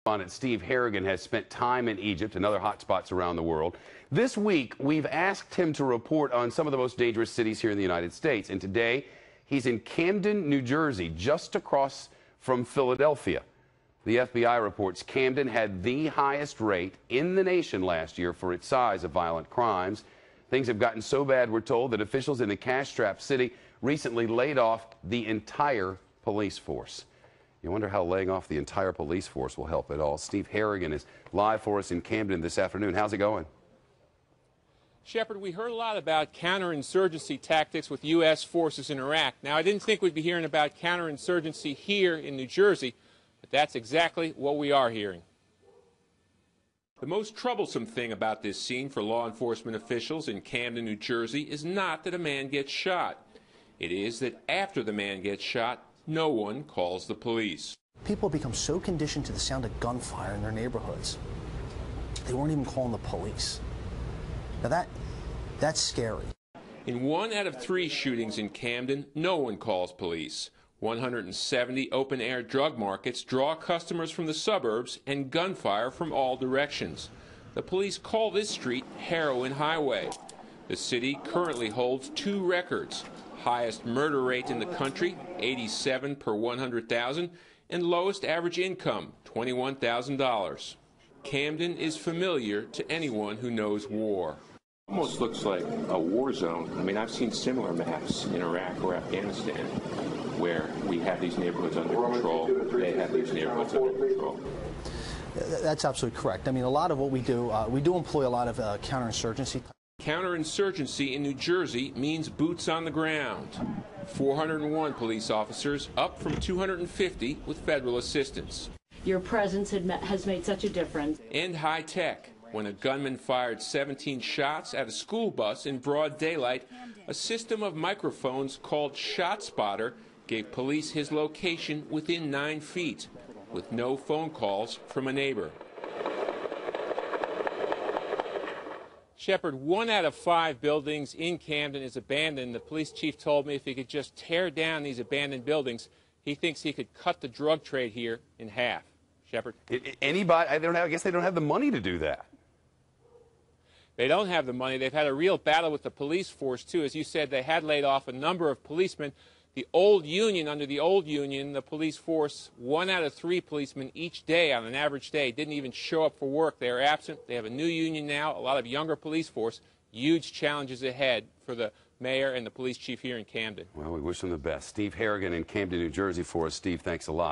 correspondent Steve Harrigan has spent time in Egypt and other hot spots around the world. This week, we've asked him to report on some of the most dangerous cities here in the United States. And today, he's in Camden, New Jersey, just across from Philadelphia. The FBI reports Camden had the highest rate in the nation last year for its size of violent crimes. Things have gotten so bad, we're told, that officials in the cash-strapped city recently laid off the entire police force. You wonder how laying off the entire police force will help at all. Steve Harrigan is live for us in Camden this afternoon. How's it going? Shepard, we heard a lot about counterinsurgency tactics with U.S. forces in Iraq. Now, I didn't think we'd be hearing about counterinsurgency here in New Jersey, but that's exactly what we are hearing. The most troublesome thing about this scene for law enforcement officials in Camden, New Jersey, is not that a man gets shot. It is that after the man gets shot, no one calls the police. People become so conditioned to the sound of gunfire in their neighborhoods, they weren't even calling the police. Now that's scary. In 1 out of 3 shootings in Camden, no one calls police. 170 open-air drug markets draw customers from the suburbs and gunfire from all directions. The police call this street Heroin Highway. The city currently holds 2 records. Highest murder rate in the country, 87 per 100,000, and lowest average income, $21,000. Camden is familiar to anyone who knows war. Almost looks like a war zone. I mean, I've seen similar maps in Iraq or Afghanistan where we have these neighborhoods under control. They have these neighborhoods under control. That's absolutely correct. I mean, a lot of what we do employ a lot of counterinsurgency. Counterinsurgency in New Jersey means boots on the ground. 401 police officers, up from 250 with federal assistance. Your presence has made such a difference. And high tech. When a gunman fired 17 shots at a school bus in broad daylight, a system of microphones called ShotSpotter gave police his location within 9 feet, with no phone calls from a neighbor. Shepard, 1 out of 5 buildings in Camden is abandoned. The police chief told me if he could just tear down these abandoned buildings, he thinks he could cut the drug trade here in half. Shepard? Anybody? I guess they don't have the money to do that. They don't have the money. They've had a real battle with the police force, too. As you said, they had laid off a number of policemen. The old union, under the old union, the police force, 1 out of 3 policemen each day, on an average day, didn't even show up for work. They are absent. They have a new union now, a lot of younger police force. Huge challenges ahead for the mayor and the police chief here in Camden. Well, we wish them the best. Steve Harrigan in Camden, New Jersey for us. Steve, thanks a lot.